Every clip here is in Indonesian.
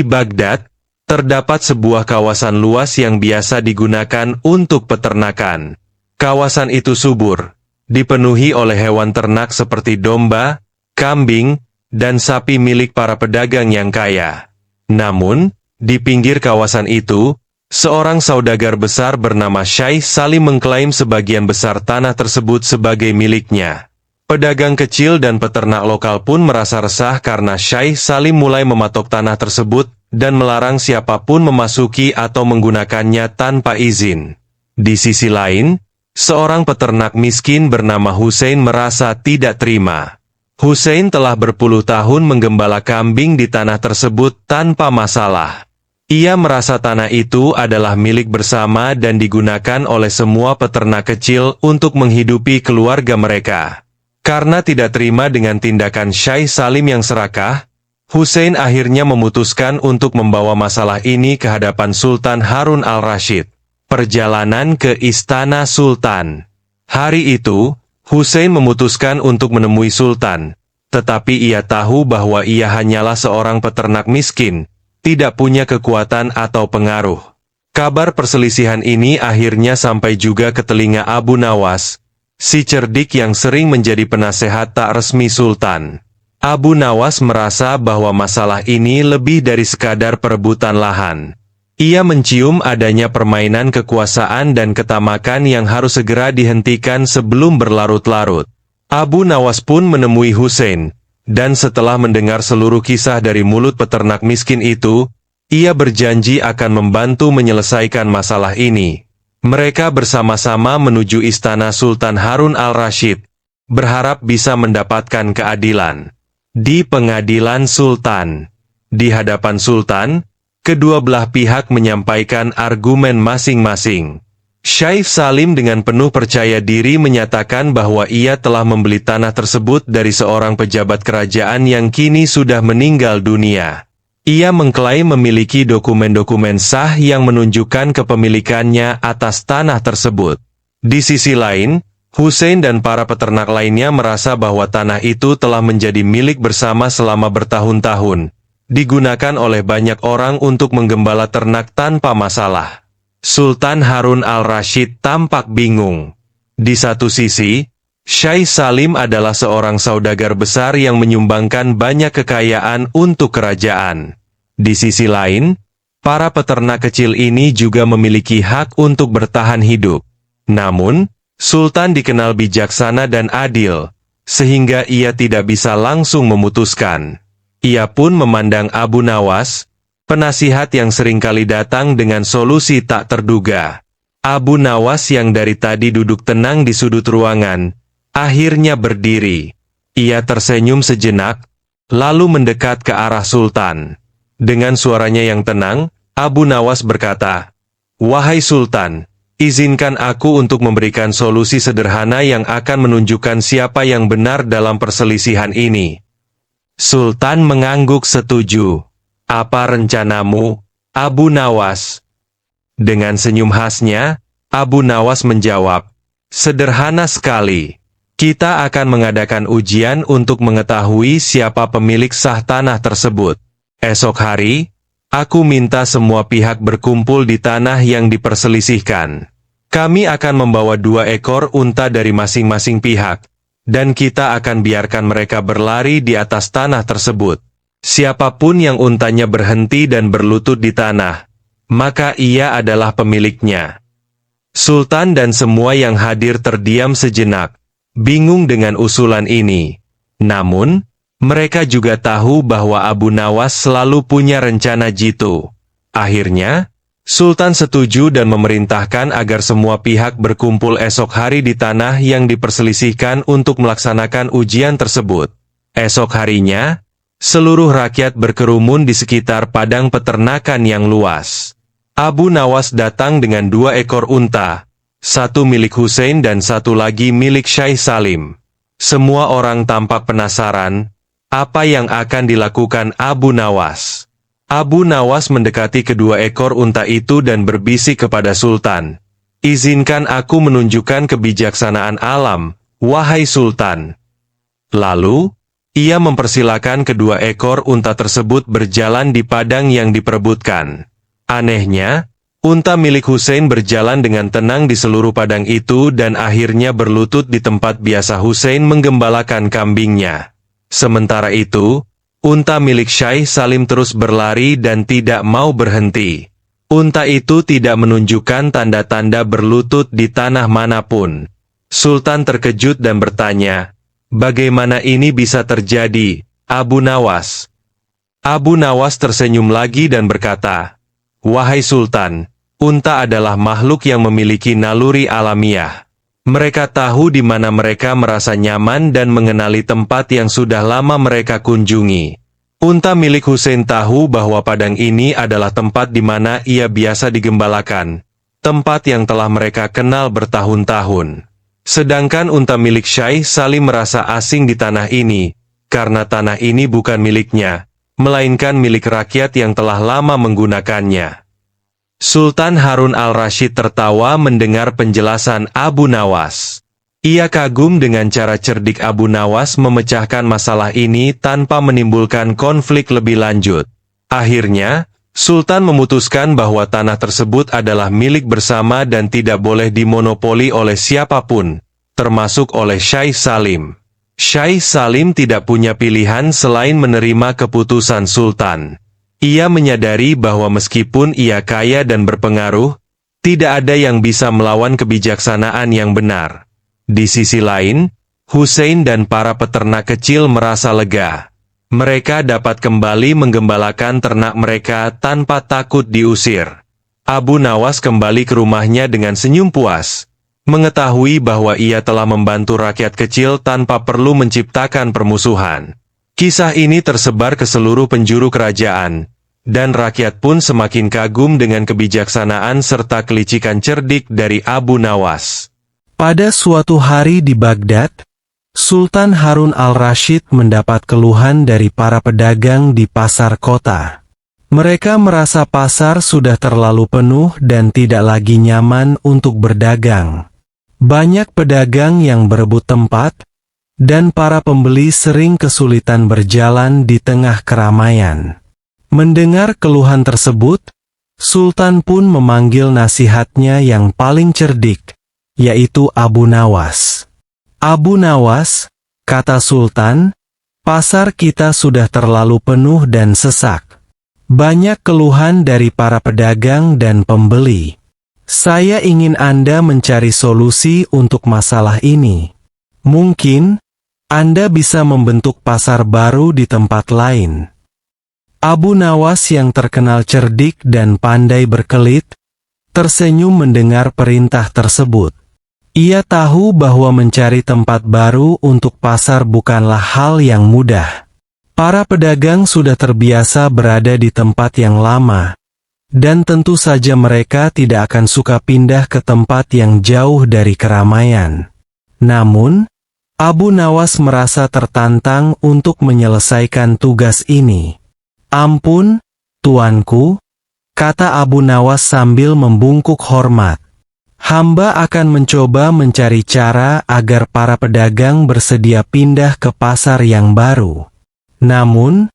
Di Baghdad, terdapat sebuah kawasan luas yang biasa digunakan untuk peternakan. Kawasan itu subur, dipenuhi oleh hewan ternak seperti domba, kambing, dan sapi milik para pedagang yang kaya. Namun, di pinggir kawasan itu, seorang saudagar besar bernama Syekh Salim mengklaim sebagian besar tanah tersebut sebagai miliknya. Pedagang kecil dan peternak lokal pun merasa resah karena Syekh Salim mulai mematok tanah tersebut dan melarang siapapun memasuki atau menggunakannya tanpa izin. Di sisi lain, seorang peternak miskin bernama Hussein merasa tidak terima. Hussein telah berpuluh tahun menggembala kambing di tanah tersebut tanpa masalah. Ia merasa tanah itu adalah milik bersama dan digunakan oleh semua peternak kecil untuk menghidupi keluarga mereka. Karena tidak terima dengan tindakan Syekh Salim yang serakah, Hussein akhirnya memutuskan untuk membawa masalah ini ke hadapan Sultan Harun al-Rasyid. Perjalanan ke Istana Sultan. Hari itu, Hussein memutuskan untuk menemui Sultan, tetapi ia tahu bahwa ia hanyalah seorang peternak miskin, tidak punya kekuatan atau pengaruh. Kabar perselisihan ini akhirnya sampai juga ke telinga Abu Nawas, si cerdik yang sering menjadi penasehat tak resmi Sultan. Abu Nawas merasa bahwa masalah ini lebih dari sekadar perebutan lahan. Ia mencium adanya permainan kekuasaan dan ketamakan yang harus segera dihentikan sebelum berlarut-larut. Abu Nawas pun menemui Hussein, dan setelah mendengar seluruh kisah dari mulut peternak miskin itu, ia berjanji akan membantu menyelesaikan masalah ini. Mereka bersama-sama menuju istana Sultan Harun al-Rasyid, berharap bisa mendapatkan keadilan. Di pengadilan Sultan, di hadapan Sultan, kedua belah pihak menyampaikan argumen masing-masing. Syekh Salim dengan penuh percaya diri menyatakan bahwa ia telah membeli tanah tersebut dari seorang pejabat kerajaan yang kini sudah meninggal dunia. Ia mengklaim memiliki dokumen-dokumen sah yang menunjukkan kepemilikannya atas tanah tersebut. Di sisi lain, Hussein dan para peternak lainnya merasa bahwa tanah itu telah menjadi milik bersama selama bertahun-tahun, digunakan oleh banyak orang untuk menggembala ternak tanpa masalah. Sultan Harun al-Rasyid tampak bingung. Di satu sisi, Syekh Salim adalah seorang saudagar besar yang menyumbangkan banyak kekayaan untuk kerajaan. Di sisi lain, para peternak kecil ini juga memiliki hak untuk bertahan hidup. Namun, Sultan dikenal bijaksana dan adil, sehingga ia tidak bisa langsung memutuskan. Ia pun memandang Abu Nawas, penasihat yang seringkali datang dengan solusi tak terduga. Abu Nawas yang dari tadi duduk tenang di sudut ruangan, akhirnya berdiri. Ia tersenyum sejenak, lalu mendekat ke arah Sultan. Dengan suaranya yang tenang, Abu Nawas berkata, "Wahai Sultan, izinkan aku untuk memberikan solusi sederhana yang akan menunjukkan siapa yang benar dalam perselisihan ini." Sultan mengangguk setuju. "Apa rencanamu, Abu Nawas?" Dengan senyum khasnya, Abu Nawas menjawab, "Sederhana sekali. Kita akan mengadakan ujian untuk mengetahui siapa pemilik sah tanah tersebut. Esok hari, aku minta semua pihak berkumpul di tanah yang diperselisihkan. Kami akan membawa 2 ekor unta dari masing-masing pihak, dan kita akan biarkan mereka berlari di atas tanah tersebut. Siapapun yang untanya berhenti dan berlutut di tanah, maka ia adalah pemiliknya." Sultan dan semua yang hadir terdiam sejenak, bingung dengan usulan ini. Namun, mereka juga tahu bahwa Abu Nawas selalu punya rencana jitu. Akhirnya, Sultan setuju dan memerintahkan agar semua pihak berkumpul esok hari di tanah yang diperselisihkan untuk melaksanakan ujian tersebut. Esok harinya, seluruh rakyat berkerumun di sekitar padang peternakan yang luas. Abu Nawas datang dengan 2 ekor unta, 1 milik Hussein dan 1 lagi milik Syekh Salim. Semua orang tampak penasaran, apa yang akan dilakukan Abu Nawas. Abu Nawas mendekati kedua ekor unta itu dan berbisik kepada Sultan, "Izinkan aku menunjukkan kebijaksanaan alam, wahai Sultan." Lalu, Ia mempersilakan kedua ekor unta tersebut berjalan di padang yang diperebutkan. Anehnya, unta milik Hussein berjalan dengan tenang di seluruh padang itu dan akhirnya berlutut di tempat biasa Hussein menggembalakan kambingnya. Sementara itu, unta milik Syekh Salim terus berlari dan tidak mau berhenti. Unta itu tidak menunjukkan tanda-tanda berlutut di tanah manapun. Sultan terkejut dan bertanya, "Bagaimana ini bisa terjadi, Abu Nawas?" Abu Nawas tersenyum lagi dan berkata, "Wahai Sultan, unta adalah makhluk yang memiliki naluri alamiah. Mereka tahu di mana mereka merasa nyaman dan mengenali tempat yang sudah lama mereka kunjungi. Unta milik Hussein tahu bahwa padang ini adalah tempat di mana ia biasa digembalakan, tempat yang telah mereka kenal bertahun-tahun. Sedangkan unta milik Syekh Salim merasa asing di tanah ini, karena tanah ini bukan miliknya, melainkan milik rakyat yang telah lama menggunakannya." Sultan Harun al-Rashid tertawa mendengar penjelasan Abu Nawas. Ia kagum dengan cara cerdik Abu Nawas memecahkan masalah ini tanpa menimbulkan konflik lebih lanjut. Akhirnya, Sultan memutuskan bahwa tanah tersebut adalah milik bersama dan tidak boleh dimonopoli oleh siapapun, termasuk oleh Syekh Salim. Syekh Salim tidak punya pilihan selain menerima keputusan Sultan. Ia menyadari bahwa meskipun ia kaya dan berpengaruh, tidak ada yang bisa melawan kebijaksanaan yang benar. Di sisi lain, Hussein dan para peternak kecil merasa lega. Mereka dapat kembali menggembalakan ternak mereka tanpa takut diusir. Abu Nawas kembali ke rumahnya dengan senyum puas, mengetahui bahwa ia telah membantu rakyat kecil tanpa perlu menciptakan permusuhan. Kisah ini tersebar ke seluruh penjuru kerajaan, dan rakyat pun semakin kagum dengan kebijaksanaan serta kelicikan cerdik dari Abu Nawas. Pada suatu hari di Baghdad, Sultan Harun al-Rashid mendapat keluhan dari para pedagang di pasar kota. Mereka merasa pasar sudah terlalu penuh dan tidak lagi nyaman untuk berdagang. Banyak pedagang yang berebut tempat, dan para pembeli sering kesulitan berjalan di tengah keramaian. Mendengar keluhan tersebut, Sultan pun memanggil nasihatnya yang paling cerdik, yaitu Abu Nawas. "Abu Nawas," kata Sultan, "pasar kita sudah terlalu penuh dan sesak. Banyak keluhan dari para pedagang dan pembeli. Saya ingin Anda mencari solusi untuk masalah ini. Mungkin Anda bisa membentuk pasar baru di tempat lain." Abu Nawas yang terkenal cerdik dan pandai berkelit, tersenyum mendengar perintah tersebut. Ia tahu bahwa mencari tempat baru untuk pasar bukanlah hal yang mudah. Para pedagang sudah terbiasa berada di tempat yang lama, dan tentu saja mereka tidak akan suka pindah ke tempat yang jauh dari keramaian. Namun, Abu Nawas merasa tertantang untuk menyelesaikan tugas ini. "Ampun, tuanku," kata Abu Nawas sambil membungkuk hormat. "Hamba akan mencoba mencari cara agar para pedagang bersedia pindah ke pasar yang baru. Namun,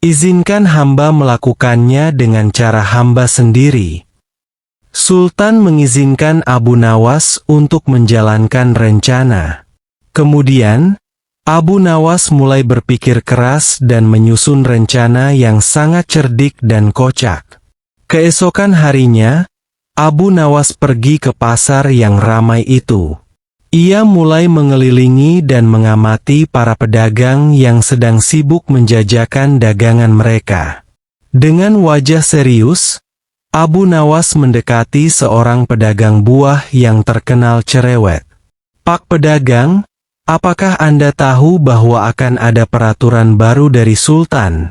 izinkan hamba melakukannya dengan cara hamba sendiri." Sultan mengizinkan Abu Nawas untuk menjalankan rencana. Kemudian, Abu Nawas mulai berpikir keras dan menyusun rencana yang sangat cerdik dan kocak. Keesokan harinya, Abu Nawas pergi ke pasar yang ramai itu. Ia mulai mengelilingi dan mengamati para pedagang yang sedang sibuk menjajakan dagangan mereka. Dengan wajah serius, Abu Nawas mendekati seorang pedagang buah yang terkenal cerewet. "Pak pedagang, apakah Anda tahu bahwa akan ada peraturan baru dari Sultan?"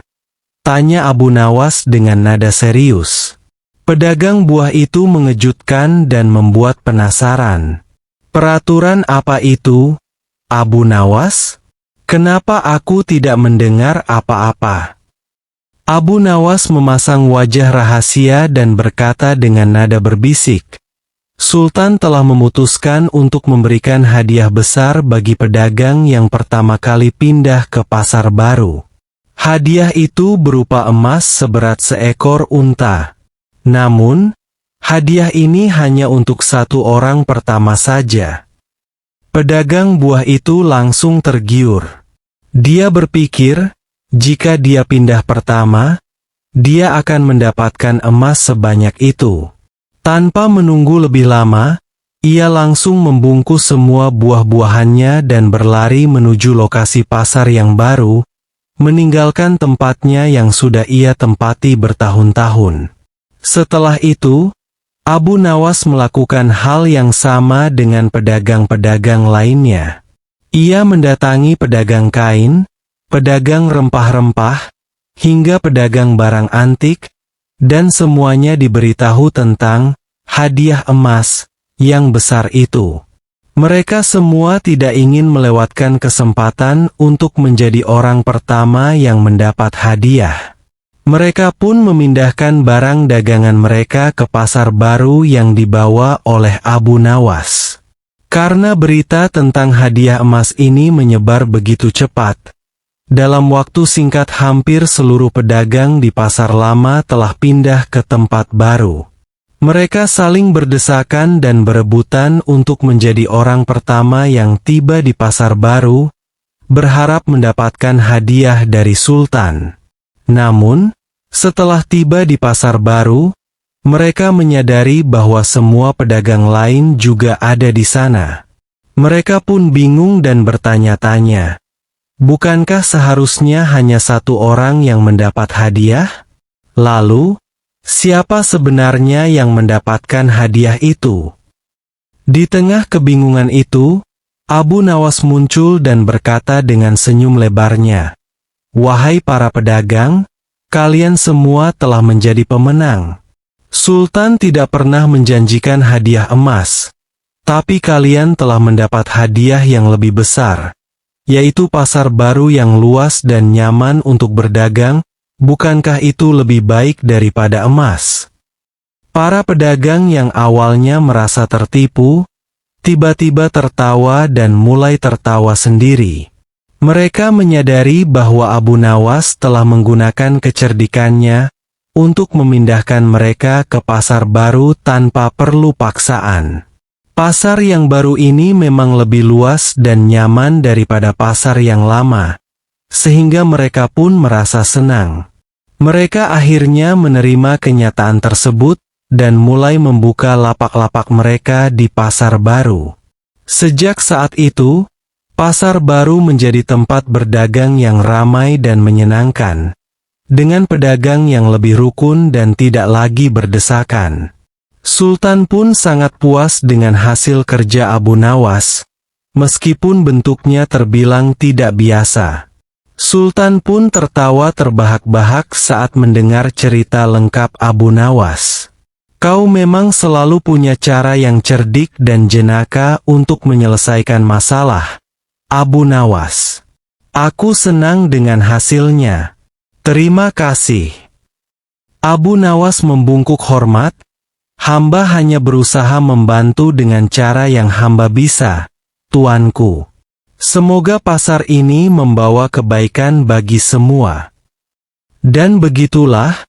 tanya Abu Nawas dengan nada serius. Pedagang buah itu mengejutkan dan membuat penasaran. "Peraturan apa itu, Abu Nawas? Kenapa aku tidak mendengar apa-apa?" Abu Nawas memasang wajah rahasia dan berkata dengan nada berbisik, Sultan telah memutuskan untuk memberikan hadiah besar bagi pedagang yang pertama kali pindah ke pasar baru. Hadiah itu berupa emas seberat seekor unta. Namun, hadiah ini hanya untuk satu orang pertama saja. Pedagang buah itu langsung tergiur. Dia berpikir, jika dia pindah pertama, dia akan mendapatkan emas sebanyak itu. Tanpa menunggu lebih lama, ia langsung membungkus semua buah-buahannya dan berlari menuju lokasi pasar yang baru, meninggalkan tempatnya yang sudah ia tempati bertahun-tahun. Setelah itu, Abu Nawas melakukan hal yang sama dengan pedagang-pedagang lainnya. Ia mendatangi pedagang kain, pedagang rempah-rempah, hingga pedagang barang antik, dan semuanya diberitahu tentang hadiah emas yang besar itu. Mereka semua tidak ingin melewatkan kesempatan untuk menjadi orang pertama yang mendapat hadiah. Mereka pun memindahkan barang dagangan mereka ke pasar baru yang dibawa oleh Abu Nawas. Karena berita tentang hadiah emas ini menyebar begitu cepat, dalam waktu singkat hampir seluruh pedagang di pasar lama telah pindah ke tempat baru. Mereka saling berdesakan dan berebutan untuk menjadi orang pertama yang tiba di pasar baru, berharap mendapatkan hadiah dari Sultan. Namun, setelah tiba di pasar baru, mereka menyadari bahwa semua pedagang lain juga ada di sana. Mereka pun bingung dan bertanya-tanya, bukankah seharusnya hanya satu orang yang mendapat hadiah? Lalu, siapa sebenarnya yang mendapatkan hadiah itu? Di tengah kebingungan itu, Abu Nawas muncul dan berkata dengan senyum lebarnya, "Wahai para pedagang, kalian semua telah menjadi pemenang. Sultan tidak pernah menjanjikan hadiah emas, tapi kalian telah mendapat hadiah yang lebih besar, yaitu pasar baru yang luas dan nyaman untuk berdagang. Bukankah itu lebih baik daripada emas?" Para pedagang yang awalnya merasa tertipu, tiba-tiba tertawa dan mulai tertawa sendiri. Mereka menyadari bahwa Abu Nawas telah menggunakan kecerdikannya untuk memindahkan mereka ke pasar baru tanpa perlu paksaan. Pasar yang baru ini memang lebih luas dan nyaman daripada pasar yang lama, sehingga mereka pun merasa senang. Mereka akhirnya menerima kenyataan tersebut dan mulai membuka lapak-lapak mereka di pasar baru. Sejak saat itu, pasar baru menjadi tempat berdagang yang ramai dan menyenangkan, dengan pedagang yang lebih rukun dan tidak lagi berdesakan. Sultan pun sangat puas dengan hasil kerja Abu Nawas, meskipun bentuknya terbilang tidak biasa. Sultan pun tertawa terbahak-bahak saat mendengar cerita lengkap Abu Nawas. "Kau memang selalu punya cara yang cerdik dan jenaka untuk menyelesaikan masalah, Abu Nawas. Aku senang dengan hasilnya. Terima kasih." Abu Nawas membungkuk hormat, "Hamba hanya berusaha membantu dengan cara yang hamba bisa, tuanku. Semoga pasar ini membawa kebaikan bagi semua." Dan begitulah,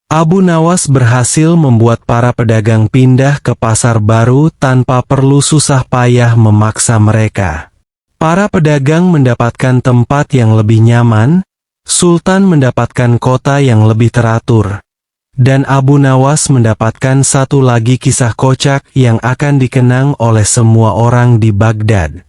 Abu Nawas berhasil membuat para pedagang pindah ke pasar baru tanpa perlu susah payah memaksa mereka. Para pedagang mendapatkan tempat yang lebih nyaman, Sultan mendapatkan kota yang lebih teratur, dan Abu Nawas mendapatkan satu lagi kisah kocak yang akan dikenang oleh semua orang di Baghdad.